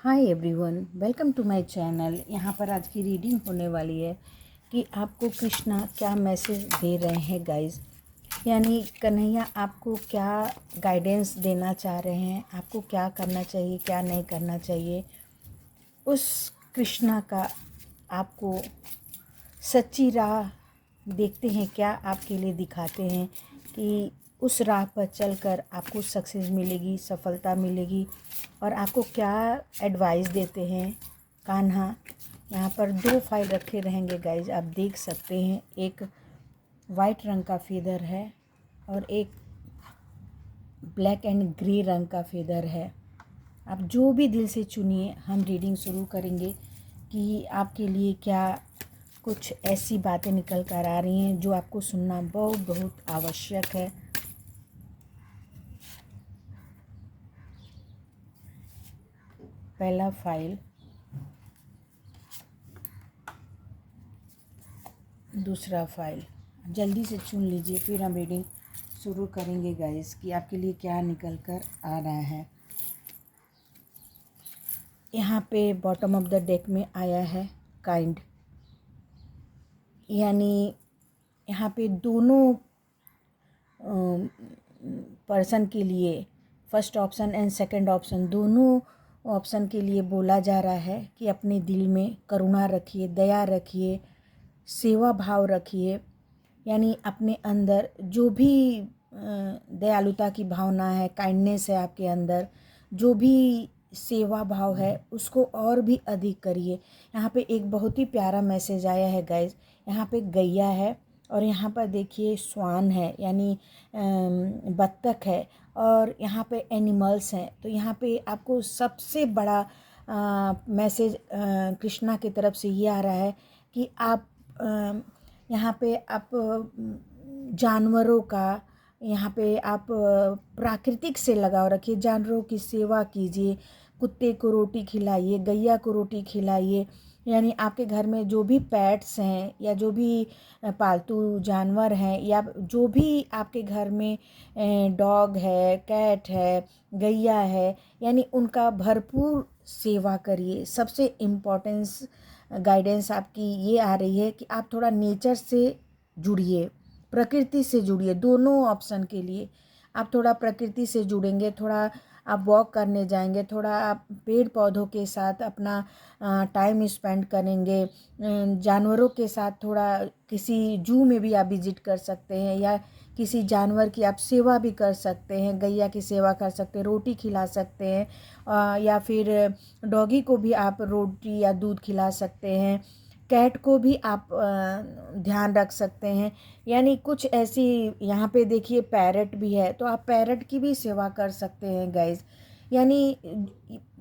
Hi everyone, welcome to my channel. यहाँ पर आज की रीडिंग होने वाली है कि आपको कृष्णा क्या मैसेज दे रहे हैं गाइस। यानी कन्हैया आपको क्या गाइडेंस देना चाह रहे हैं, आपको क्या करना चाहिए, क्या नहीं करना चाहिए। उस कृष्णा का आपको सच्ची राह देखते हैं, क्या आपके लिए दिखाते हैं कि उस राह पर चलकर आपको सक्सेस मिलेगी, सफलता मिलेगी। और आपको क्या एडवाइस देते हैं कान्हा। यहाँ पर दो फाइल रखे रहेंगे गाइज, आप देख सकते हैं। एक वाइट रंग का फेदर है और एक ब्लैक एंड ग्रे रंग का फेदर है। आप जो भी दिल से चुनिए, हम रीडिंग शुरू करेंगे कि आपके लिए क्या कुछ ऐसी बातें निकल कर आ रही हैं जो आपको सुनना बहुत बहुत आवश्यक है। पहला फाइल, दूसरा फाइल, जल्दी से चुन लीजिए, फिर हम रीडिंग शुरू करेंगे गाइस कि आपके लिए क्या निकल कर आ रहा है। यहाँ पे बॉटम ऑफ द डेक में आया है काइंड, यानी यहाँ पे दोनों पर्सन के लिए, first option and second option, दोनों ऑप्शन के लिए बोला जा रहा है कि अपने दिल में करुणा रखिए, दया रखिए, सेवा भाव रखिए। यानी अपने अंदर जो भी दयालुता की भावना है, काइंडनेस है आपके अंदर, जो भी सेवा भाव है, उसको और भी अधिक करिए। यहाँ पे एक बहुत ही प्यारा मैसेज आया है गाइज। यहाँ पे गैया है और यहाँ पर देखिए स्वान है, यानी बत्तख है, और यहाँ पे एनिमल्स हैं। तो यहाँ पे आपको सबसे बड़ा मैसेज कृष्णा की तरफ से ये आ रहा है कि आप यहाँ पे आप जानवरों का, यहाँ पे आप प्राकृतिक से लगाव रखिए, जानवरों की सेवा कीजिए, कुत्ते को रोटी खिलाइए, गैया को रोटी खिलाइए। यानी आपके घर में जो भी पेट्स हैं या जो भी पालतू जानवर हैं या जो भी आपके घर में डॉग है, कैट है, गैया है, यानी उनका भरपूर सेवा करिए। सबसे इम्पोर्टेंस गाइडेंस आपकी ये आ रही है कि आप थोड़ा नेचर से जुड़िए, प्रकृति से जुड़िए। दोनों ऑप्शन के लिए आप थोड़ा प्रकृति से जुड़ेंगे, थोड़ा आप वॉक करने जाएंगे, थोड़ा आप पेड़ पौधों के साथ अपना टाइम स्पेंड करेंगे, जानवरों के साथ थोड़ा किसी जू में भी आप विजिट कर सकते हैं या किसी जानवर की आप सेवा भी कर सकते हैं, गैया की सेवा कर सकते हैं, रोटी खिला सकते हैं, या फिर डॉगी को भी आप रोटी या दूध खिला सकते हैं, कैट को भी आप ध्यान रख सकते हैं। यानी कुछ ऐसी, यहाँ पे देखिए पैरट भी है, तो आप पैरट की भी सेवा कर सकते हैं गाइज। यानी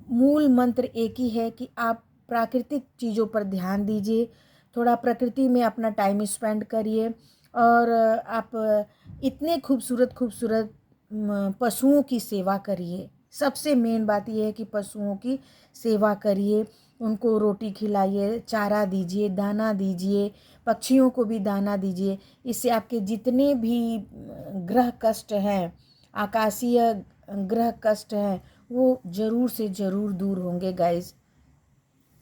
मूल मंत्र एक ही है कि आप प्राकृतिक चीज़ों पर ध्यान दीजिए, थोड़ा प्रकृति में अपना टाइम स्पेंड करिए, और आप इतने खूबसूरत खूबसूरत पशुओं की सेवा करिए। सबसे मेन बात यह है कि पशुओं की सेवा करिए, उनको रोटी खिलाइए, चारा दीजिए, दाना दीजिए, पक्षियों को भी दाना दीजिए। इससे आपके जितने भी ग्रह कष्ट हैं, आकाशीय ग्रह कष्ट हैं, वो ज़रूर से ज़रूर दूर होंगे गाइज।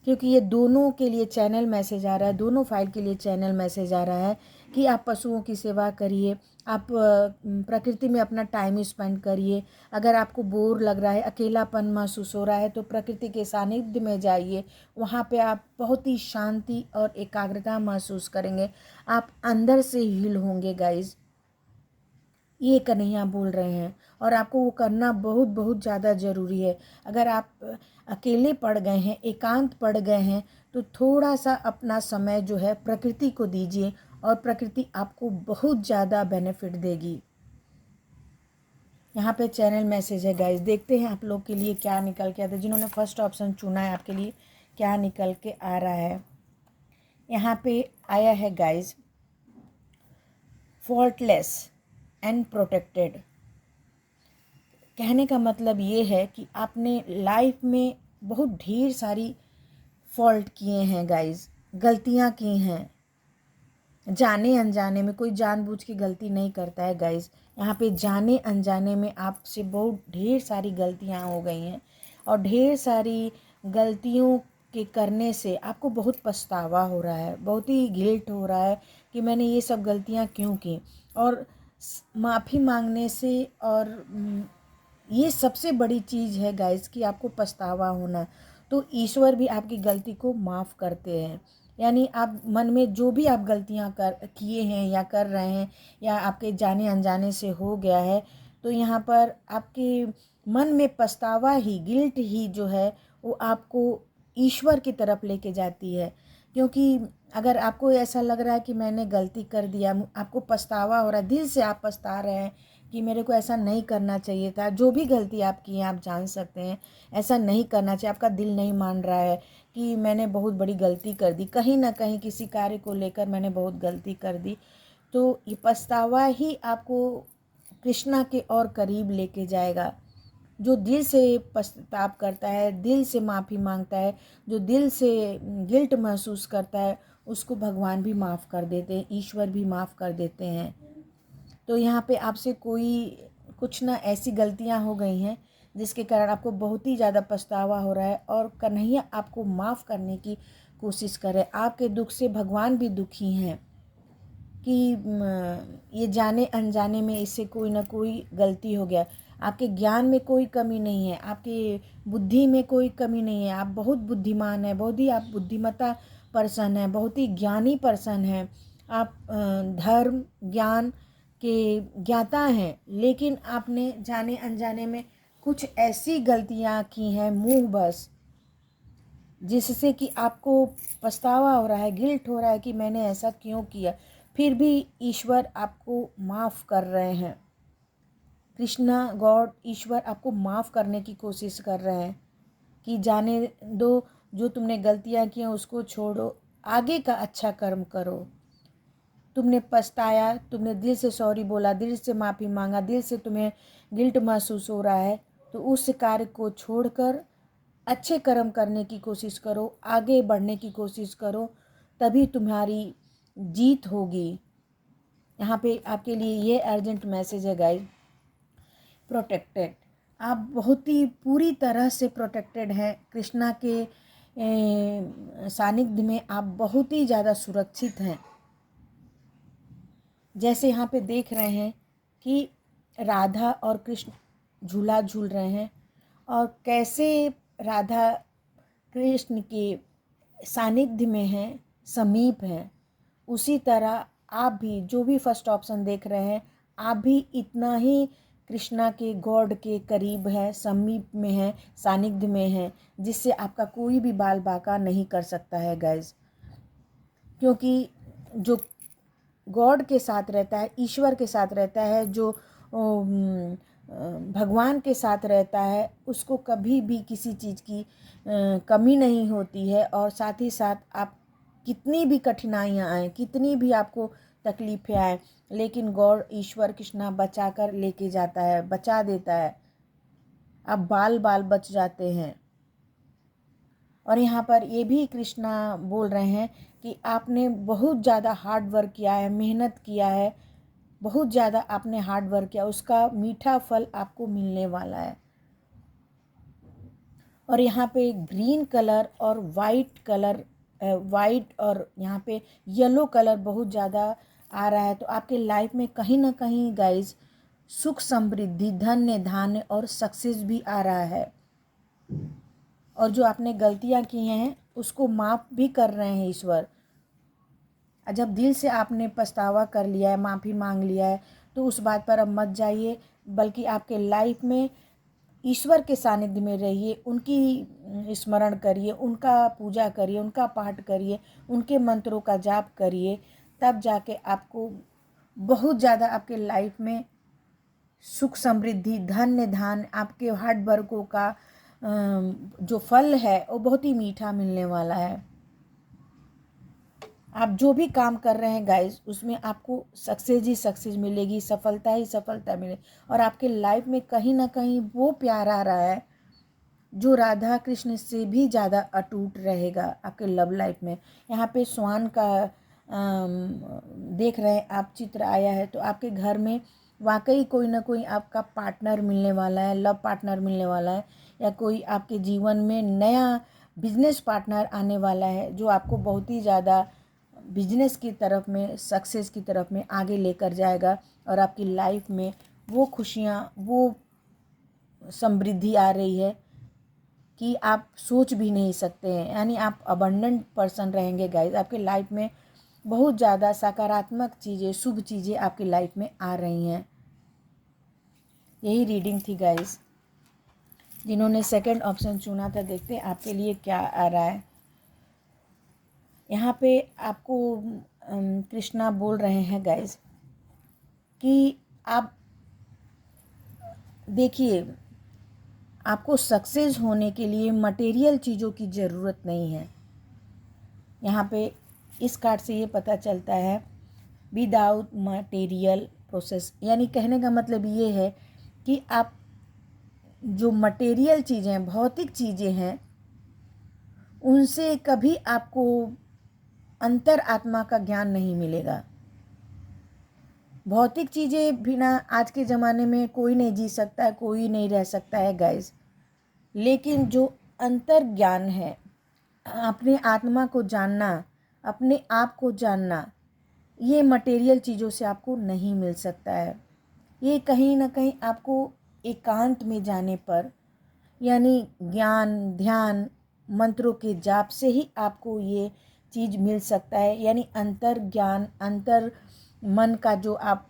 क्योंकि ये दोनों के लिए चैनल मैसेज आ रहा है, दोनों फाइल के लिए चैनल मैसेज आ रहा है कि आप पशुओं की सेवा करिए, आप प्रकृति में अपना टाइम स्पेंड करिए। अगर आपको बोर लग रहा है, अकेलापन महसूस हो रहा है, तो प्रकृति के सानिध्य में जाइए। वहाँ पे आप बहुत ही शांति और एकाग्रता महसूस करेंगे, आप अंदर से हील होंगे गाइज। ये कन्हैया बोल रहे हैं और आपको वो करना बहुत बहुत ज़्यादा ज़रूरी है। अगर आप अकेले पड़ गए हैं, एकांत पड़ गए हैं, तो थोड़ा सा अपना समय जो है प्रकृति को दीजिए और प्रकृति आपको बहुत ज़्यादा बेनिफिट देगी। यहाँ पे चैनल मैसेज है गाइस, देखते हैं आप लोग के लिए क्या निकल के आता है। जिन्होंने फर्स्ट ऑप्शन चुना है, आपके लिए क्या निकल के आ रहा है। यहाँ पे आया है गाइस, फॉल्टलेस एंड प्रोटेक्टेड। कहने का मतलब ये है कि आपने लाइफ में बहुत ढेर सारी फॉल्ट किए हैं गाइस, गलतियाँ की हैं, जाने अनजाने में। कोई जानबूझ के गलती नहीं करता है गाइस। यहाँ पे जाने अनजाने में आपसे बहुत ढेर सारी गलतियाँ हो गई हैं और ढेर सारी गलतियों के करने से आपको बहुत पछतावा हो रहा है, बहुत ही गिल्ट हो रहा है कि मैंने ये सब गलतियाँ क्यों की। और माफ़ी मांगने से और ये सबसे बड़ी चीज़ है गाइस कि आपको पछतावा होना, तो ईश्वर भी आपकी गलती को माफ़ करते हैं। यानी आप मन में जो भी आप गलतियां किए हैं या कर रहे हैं या आपके जाने अनजाने से हो गया है, तो यहाँ पर आपके मन में पछतावा ही, गिल्ट ही जो है वो आपको ईश्वर की तरफ लेके जाती है। क्योंकि अगर आपको ऐसा लग रहा है कि मैंने गलती कर दिया, आपको पछतावा हो रहा है, दिल से आप पछता रहे हैं कि मेरे को ऐसा नहीं करना चाहिए था, जो भी गलती आप की हैं आप जान सकते हैं ऐसा नहीं करना चाहिए, आपका दिल नहीं मान रहा है कि मैंने बहुत बड़ी गलती कर दी, कहीं ना कहीं किसी कार्य को लेकर मैंने बहुत गलती कर दी, तो ये पछतावा ही आपको कृष्णा के और करीब लेके जाएगा। जो दिल से पश्चाताप करता है, दिल से माफ़ी मांगता है, जो दिल से गिल्ट महसूस करता है, उसको भगवान भी माफ़ कर देते हैं, ईश्वर भी माफ़ कर देते हैं। तो यहाँ पे आपसे कोई कुछ ना ऐसी गलतियाँ हो गई हैं जिसके कारण आपको बहुत ही ज़्यादा पछतावा हो रहा है और कन्हैया आपको माफ़ करने की कोशिश कर रहे हैं। आपके दुख से भगवान भी दुखी हैं कि ये जाने अनजाने में इससे कोई ना कोई गलती हो गया। आपके ज्ञान में कोई कमी नहीं है, आपकी बुद्धि में कोई कमी नहीं है, आप बहुत बुद्धिमान हैं, बहुत ही आप बुद्धिमता पर्सन हैं, बहुत ही ज्ञानी पर्सन हैं, आप धर्म ज्ञान के ज्ञाता हैं, लेकिन आपने जाने अनजाने में कुछ ऐसी गलतियां की हैं मुँह बस, जिससे कि आपको पछतावा हो रहा है, गिल्ट हो रहा है कि मैंने ऐसा क्यों किया। फिर भी ईश्वर आपको माफ़ कर रहे हैं, कृष्णा गॉड ईश्वर आपको माफ़ करने की कोशिश कर रहे हैं कि जाने दो, जो तुमने गलतियां की हैं उसको छोड़ो, आगे का अच्छा कर्म करो। तुमने पछताया, तुमने दिल से सॉरी बोला, दिल से माफ़ी मांगा, दिल से तुम्हें गिल्ट महसूस हो रहा है, तो उस कार्य को छोड़कर अच्छे कर्म करने की कोशिश करो, आगे बढ़ने की कोशिश करो, तभी तुम्हारी जीत होगी। यहाँ पे आपके लिए ये अर्जेंट मैसेज है गाइस, प्रोटेक्टेड, आप बहुत ही पूरी तरह से प्रोटेक्टेड हैं कृष्णा के सानिध्य में, आप बहुत ही ज़्यादा सुरक्षित हैं। जैसे यहाँ पे देख रहे हैं कि राधा और कृष्ण झूला झूल रहे हैं और कैसे राधा कृष्ण के सानिध्य में हैं, समीप हैं, उसी तरह आप भी जो भी फर्स्ट ऑप्शन देख रहे हैं, आप भी इतना ही कृष्णा के गॉड के करीब है, समीप में है, सानिध्य में है, जिससे आपका कोई भी बाल बाका नहीं कर सकता है गाइज। क्योंकि जो गॉड के साथ रहता है, ईश्वर के साथ रहता है, जो भगवान के साथ रहता है, उसको कभी भी किसी चीज़ की कमी नहीं होती है। और साथ ही साथ आप कितनी भी कठिनाइयाँ आएँ, कितनी भी आपको तकलीफ़ें आएँ, लेकिन गॉड ईश्वर कृष्णा बचा कर लेके जाता है, बचा देता है, आप बाल बाल बच जाते हैं। और यहाँ पर ये भी कृष्णा बोल रहे हैं कि आपने बहुत ज़्यादा हार्ड वर्क किया है, मेहनत किया है, बहुत ज़्यादा आपने हार्ड वर्क किया, उसका मीठा फल आपको मिलने वाला है। और यहाँ पे ग्रीन कलर और वाइट कलर, वाइट और यहाँ पे येलो कलर बहुत ज़्यादा आ रहा है, तो आपके लाइफ में कहीं ना कहीं गाइज सुख समृद्धि, धन्य धान्य और सक्सेस भी आ रहा है। और जो आपने गलतियाँ की हैं उसको माफ़ भी कर रहे हैं ईश्वर। जब दिल से आपने पछतावा कर लिया है, माफ़ी मांग लिया है, तो उस बात पर अब मत जाइए, बल्कि आपके लाइफ में ईश्वर के सानिध्य में रहिए, उनकी स्मरण करिए, उनका पूजा करिए, उनका पाठ करिए, उनके मंत्रों का जाप करिए, तब जाके आपको बहुत ज़्यादा आपके लाइफ में सुख समृद्धि, धन्य धान्य, आपके हार्ड वर्कों का जो फल है वो बहुत ही मीठा मिलने वाला है। आप जो भी काम कर रहे हैं गाइस, उसमें आपको सक्सेस ही सक्सेस मिलेगी, सफलता ही सफलता मिलेगी। और आपके लाइफ में कहीं ना कहीं वो प्यार आ रहा है जो राधा कृष्ण से भी ज़्यादा अटूट रहेगा आपके लव लाइफ में। यहाँ पे स्वान का देख रहे हैं आप, चित्र आया है, तो आपके घर में वाकई कोई ना कोई आपका पार्टनर मिलने वाला है, लव पार्टनर मिलने वाला है। या कोई आपके जीवन में नया बिजनेस पार्टनर आने वाला है जो आपको बहुत ही ज़्यादा बिजनेस की तरफ में, सक्सेस की तरफ में आगे लेकर जाएगा और आपकी लाइफ में वो खुशियाँ, वो समृद्धि आ रही है कि आप सोच भी नहीं सकते हैं। यानी आप अबंडेंट पर्सन रहेंगे गाइस। आपके लाइफ में बहुत ज़्यादा सकारात्मक चीज़ें, शुभ चीज़ें आपकी लाइफ में आ रही हैं। यही रीडिंग थी गाइस। जिन्होंने सेकंड ऑप्शन चुना था, देखते हैं आपके लिए क्या आ रहा है। यहाँ पे आपको कृष्णा बोल रहे हैं गाइस कि आप देखिए, आपको सक्सेस होने के लिए मटेरियल चीज़ों की ज़रूरत नहीं है। यहाँ पे इस कार्ड से ये पता चलता है विदाउट मटेरियल प्रोसेस, यानी कहने का मतलब ये है कि आप जो मटेरियल चीज़ें, भौतिक चीज़ें हैं, उनसे कभी आपको अंतर आत्मा का ज्ञान नहीं मिलेगा। भौतिक चीज़ें बिना आज के ज़माने में कोई नहीं जी सकता है, कोई नहीं रह सकता है गाइस। लेकिन जो अंतर ज्ञान है, अपने आत्मा को जानना, अपने आप को जानना, ये मटेरियल चीज़ों से आपको नहीं मिल सकता है। ये कहीं ना कहीं आपको एकांत में जाने पर, यानी ज्ञान, ध्यान, मंत्रों के जाप से ही आपको ये चीज़ मिल सकता है। यानी अंतर ज्ञान, अंतर मन का जो आप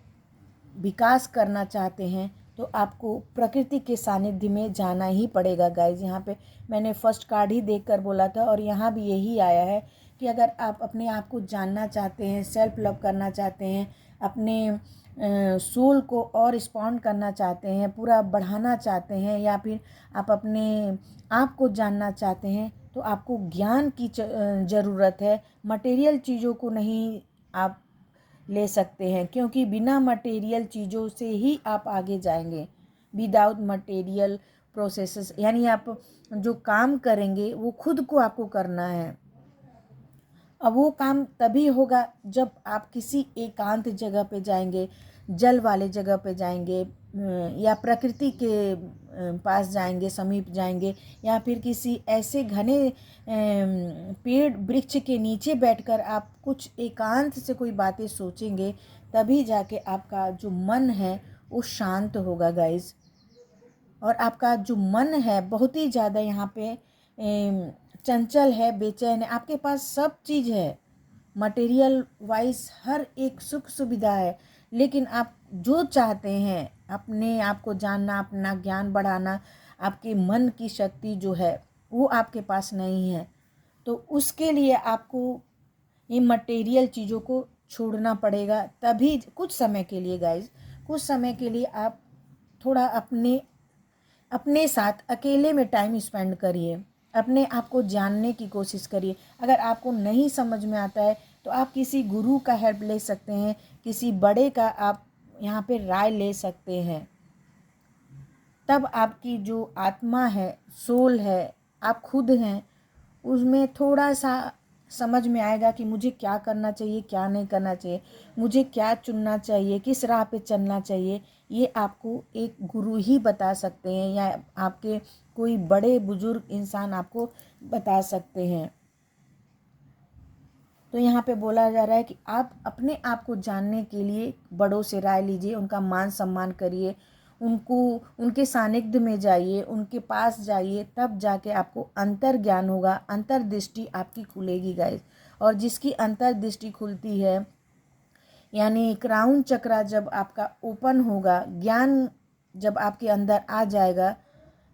विकास करना चाहते हैं तो आपको प्रकृति के सानिध्य में जाना ही पड़ेगा गाइज। यहाँ पे मैंने फर्स्ट कार्ड ही देखकर बोला था और यहाँ भी यही आया है कि अगर आप अपने आप को जानना चाहते हैं, सेल्फ लव करना चाहते हैं, अपने सोल को और रिस्पॉन्ड करना चाहते हैं, पूरा बढ़ाना चाहते हैं, या फिर आप अपने आप को जानना चाहते हैं, तो आपको ज्ञान की ज़रूरत है। मटेरियल चीज़ों को नहीं आप ले सकते हैं, क्योंकि बिना मटेरियल चीज़ों से ही आप आगे जाएंगे। विदाउट मटेरियल प्रोसेसेस, यानी आप जो काम करेंगे वो खुद को आपको करना है। अब वो काम तभी होगा जब आप किसी एकांत जगह पे जाएंगे, जल वाले जगह पे जाएंगे, या प्रकृति के पास जाएंगे, समीप जाएंगे, या फिर किसी ऐसे घने पेड़ वृक्ष के नीचे बैठकर आप कुछ एकांत से कोई बातें सोचेंगे, तभी जाके आपका जो मन है वो शांत होगा गाइज। और आपका जो मन है बहुत ही ज़्यादा यहाँ पे चंचल है, बेचैन है। आपके पास सब चीज़ है, मटेरियल वाइज हर एक सुख सुविधा है, लेकिन आप जो चाहते हैं अपने आप को जानना, अपना ज्ञान बढ़ाना, आपके मन की शक्ति जो है वो आपके पास नहीं है। तो उसके लिए आपको ये मटेरियल चीज़ों को छोड़ना पड़ेगा। तभी कुछ समय के लिए गाइज, कुछ समय के लिए आप थोड़ा अपने साथ अकेले में टाइम स्पेंड करिए, अपने आप को जानने की कोशिश करिए। अगर आपको नहीं समझ में आता है तो आप किसी गुरु का हेल्प ले सकते हैं, किसी बड़े का आप यहाँ पे राय ले सकते हैं। तब आपकी जो आत्मा है, सोल है, आप खुद हैं, उसमें थोड़ा सा समझ में आएगा कि मुझे क्या करना चाहिए, क्या नहीं करना चाहिए, मुझे क्या चुनना चाहिए, किस राह पे चलना चाहिए। ये आपको एक गुरु ही बता सकते हैं, या आपके कोई बड़े बुजुर्ग इंसान आपको बता सकते हैं। तो यहाँ पे बोला जा रहा है कि आप अपने आप को जानने के लिए बड़ों से राय लीजिए, उनका मान सम्मान करिए, उनके सानिध्य में जाइए, उनके पास जाइए, तब जाके आपको अंतर ज्ञान होगा, अंतर्दृष्टि आपकी खुलेगी गाइस। और जिसकी अंतर्दृष्टि खुलती है, यानी क्राउन चक्रा जब आपका ओपन होगा, ज्ञान जब आपके अंदर आ जाएगा,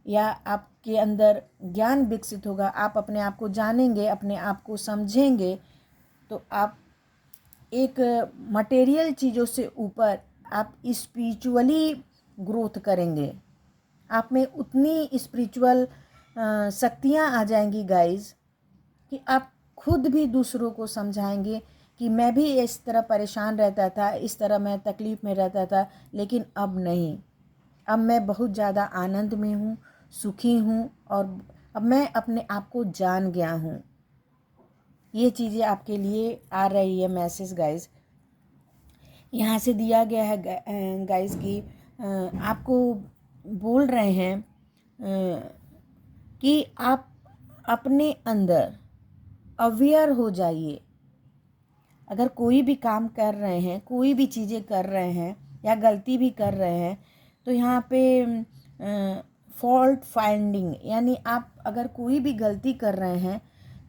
या आपके अंदर ज्ञान विकसित होगा, आप अपने आप को जानेंगे, अपने आप को समझेंगे, तो आप एक मटेरियल चीज़ों से ऊपर आप स्पिरिचुअली ग्रोथ करेंगे। आप में उतनी स्पिरिचुअल शक्तियाँ आ जाएंगी गाइस कि आप खुद भी दूसरों को समझाएंगे कि मैं भी इस तरह परेशान रहता था, इस तरह मैं तकलीफ़ में रहता था, लेकिन अब नहीं। अब मैं बहुत ज़्यादा आनंद में हूँ, सुखी हूँ, और अब मैं अपने आप को जान गया हूँ। ये चीज़ें आपके लिए आ रही है मैसेज गाइस। यहाँ से दिया गया है गाइस कि आपको बोल रहे हैं कि आप अपने अंदर अवेयर हो जाइए। अगर कोई भी काम कर रहे हैं, कोई भी चीज़ें कर रहे हैं या गलती भी कर रहे हैं, तो यहाँ पे फॉल्ट फाइंडिंग, यानी आप अगर कोई भी गलती कर रहे हैं,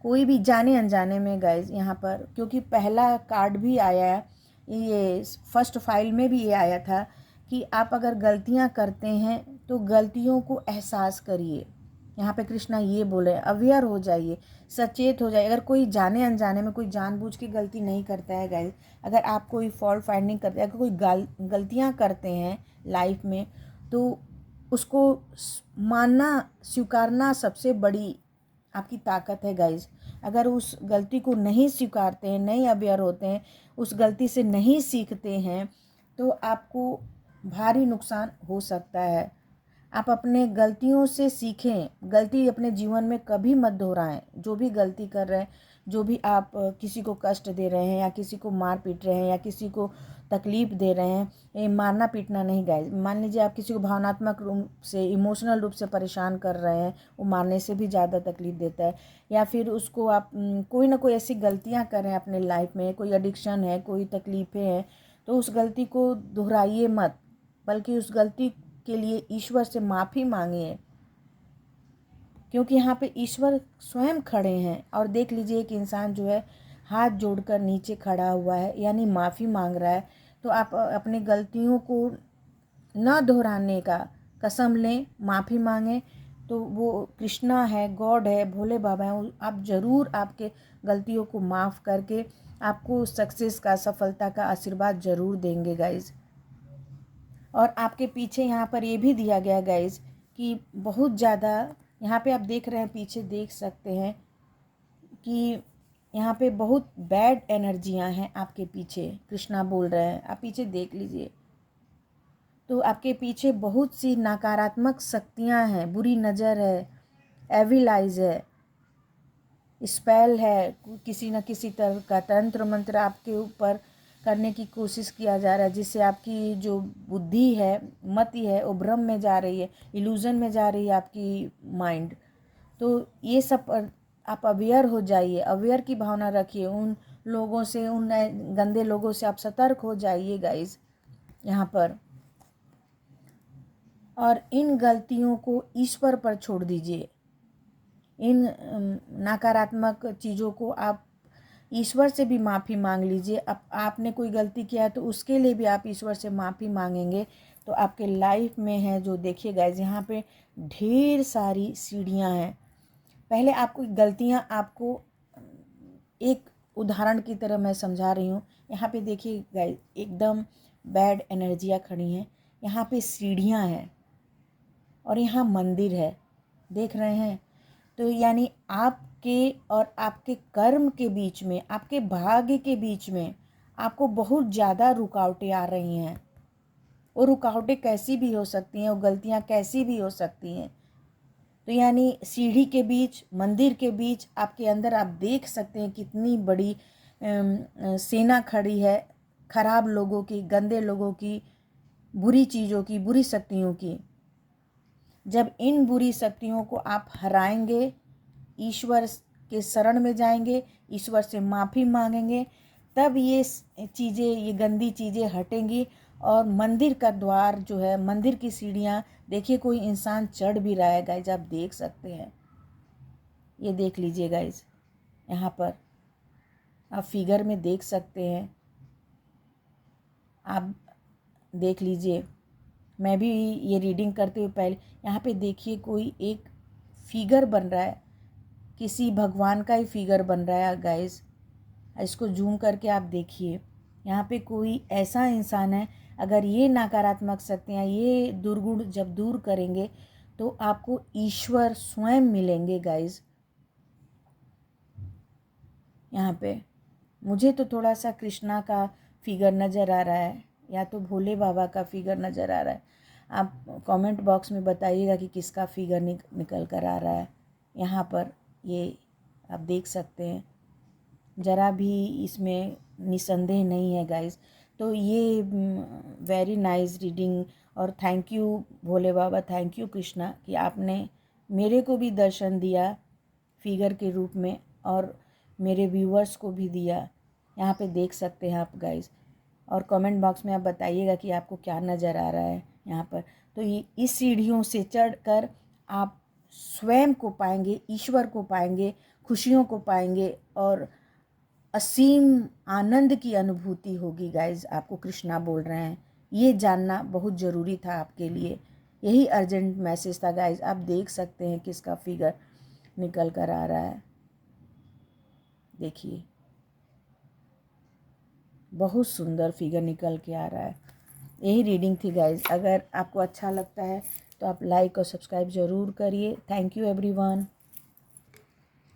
कोई भी जाने अनजाने में गाइज यहाँ पर, क्योंकि पहला कार्ड भी आया है, ये फर्स्ट फाइल में भी ये आया था कि आप अगर गलतियाँ करते हैं तो गलतियों को एहसास करिए। यहाँ पे कृष्णा ये बोले अवेयर हो जाइए, सचेत हो जाइए। अगर कोई जाने अनजाने में, कोई जानबूझ के गलती नहीं करता है गाइस, अगर आप कोई फॉल्ट फाइंडिंग करते हैं, अगर कोई गलतियाँ करते हैं लाइफ में, तो उसको मानना, स्वीकारना सबसे बड़ी आपकी ताकत है गाइस। अगर उस गलती को नहीं स्वीकारते हैं, नहीं अवेयर होते हैं, उस गलती से नहीं सीखते हैं, तो आपको भारी नुकसान हो सकता है। आप अपने गलतियों से सीखें, गलती अपने जीवन में कभी मत दोहराएं। जो भी गलती कर रहे हैं, जो भी आप किसी को कष्ट दे रहे हैं या किसी को मार पीट रहे हैं या किसी को तकलीफ़ दे रहे हैं, ये मारना पीटना नहीं गाइस। मान लीजिए आप किसी को भावनात्मक रूप से, इमोशनल रूप से परेशान कर रहे हैं, वो मारने से भी ज़्यादा तकलीफ़ देता है। या फिर उसको आप कोई ना कोई ऐसी गलतियाँ कर रहे हैं अपने लाइफ में, कोई एडिक्शन है, कोई तकलीफ़ें हैं, तो उस गलती को दोहराइए मत, बल्कि उस गलती के लिए ईश्वर से माफ़ी मांगिए, क्योंकि यहाँ पे ईश्वर स्वयं खड़े हैं। और देख लीजिए एक इंसान जो है हाथ जोड़कर नीचे खड़ा हुआ है, यानी माफ़ी मांग रहा है। तो आप अपनी गलतियों को न दोहराने का कसम लें, माफ़ी मांगें, तो वो कृष्णा है, गॉड है, भोले बाबा हैं, आप ज़रूर आपके गलतियों को माफ़ करके आपको सक्सेस का, सफलता का आशीर्वाद ज़रूर देंगे गाइज़। और आपके पीछे यहाँ पर ये भी दिया गया गाइज कि बहुत ज़्यादा, यहाँ पे आप देख रहे हैं, पीछे देख सकते हैं कि यहाँ पे बहुत बैड एनर्जियाँ हैं आपके पीछे। कृष्णा बोल रहे हैं, आप पीछे देख लीजिए, तो आपके पीछे बहुत सी नकारात्मक शक्तियाँ हैं, बुरी नज़र है, एविल आइज है, स्पेल है, किसी न किसी तरह का तंत्र मंत्र आपके ऊपर करने की कोशिश किया जा रहा है, जिससे आपकी जो बुद्धि है, मति है, वो भ्रम में जा रही है, इल्यूज़न में जा रही है आपकी माइंड। तो ये सब पर आप अवेयर हो जाइए, अवेयर की भावना रखिए। उन लोगों से, उन गंदे लोगों से आप सतर्क हो जाइए गाइज यहाँ पर। और इन गलतियों को ईश्वर पर छोड़ दीजिए। इन नकारात्मक चीज़ों को आप ईश्वर से भी माफ़ी मांग लीजिए। अब आपने कोई गलती किया है तो उसके लिए भी आप ईश्वर से माफ़ी मांगेंगे तो आपके लाइफ में है जो, देखिए गाइज यहाँ पे ढेर सारी सीढ़ियाँ हैं। पहले आपको गलतियाँ, आपको एक उदाहरण की तरह मैं समझा रही हूँ। यहाँ पे देखिए गाइज एकदम बैड एनर्जियाँ खड़ी हैं, यहाँ पे सीढ़ियाँ हैं और यहाँ मंदिर है, देख रहे हैं। तो यानी आपके और आपके कर्म के बीच में, आपके भाग्य के बीच में आपको बहुत ज़्यादा रुकावटें आ रही हैं। वो रुकावटें कैसी भी हो सकती हैं, वो गलतियाँ कैसी भी हो सकती हैं। तो यानी सीढ़ी के बीच, मंदिर के बीच आपके अंदर आप देख सकते हैं कितनी बड़ी सेना खड़ी है, खराब लोगों की, गंदे लोगों की, बुरी चीज़ों की, बुरी शक्तियों की। जब इन बुरी शक्तियों को आप हराएंगे, ईश्वर के शरण में जाएंगे, ईश्वर से माफ़ी मांगेंगे, तब ये चीज़ें, ये गंदी चीज़ें हटेंगी। और मंदिर का द्वार जो है, मंदिर की सीढ़ियाँ, देखिए कोई इंसान चढ़ भी रहा है गाइज, आप देख सकते हैं। ये देख लीजिए गाइज, यहाँ पर आप फिगर में देख सकते हैं, आप देख लीजिए। मैं भी ये रीडिंग करते हुए पहले, यहाँ पे देखिए कोई एक फिगर बन रहा है, किसी भगवान का ही फिगर बन रहा है गाइस। इसको जूम करके आप देखिए, यहाँ पे कोई ऐसा इंसान है, अगर ये नकारात्मक शक्तियाँ, ये दुर्गुण जब दूर करेंगे तो आपको ईश्वर स्वयं मिलेंगे गाइस। यहाँ पे मुझे तो थोड़ा सा कृष्णा का फिगर नज़र आ रहा है, या तो भोले बाबा का फिगर नज़र आ रहा है। आप कमेंट बॉक्स में बताइएगा कि किसका फिगर निकल कर आ रहा है। यहाँ पर ये आप देख सकते हैं, ज़रा भी इसमें निसंदेह नहीं है गाइस। तो ये वेरी नाइस रीडिंग, और thank you Bhole Baba, thank you Krishna कि आपने मेरे को भी दर्शन दिया फिगर के रूप में और मेरे व्यूअर्स को भी दिया। यहाँ पे देख सकते हैं आप गाइस, और कमेंट बॉक्स में आप बताइएगा कि आपको क्या नज़र आ रहा है यहाँ पर। तो ये इस सीढ़ियों से चढ़कर आप स्वयं को पाएंगे, ईश्वर को पाएंगे, खुशियों को पाएंगे और असीम आनंद की अनुभूति होगी गाइस। आपको कृष्णा बोल रहे हैं, ये जानना बहुत ज़रूरी था आपके लिए। यही अर्जेंट मैसेज था गाइस। आप देख सकते हैं किसका फिगर निकल कर आ रहा है, देखिए बहुत सुंदर फिगर निकल के आ रहा है। यही रीडिंग थी गाइस। अगर आपको अच्छा लगता है तो आप लाइक और सब्सक्राइब ज़रूर करिए। Thank you everyone.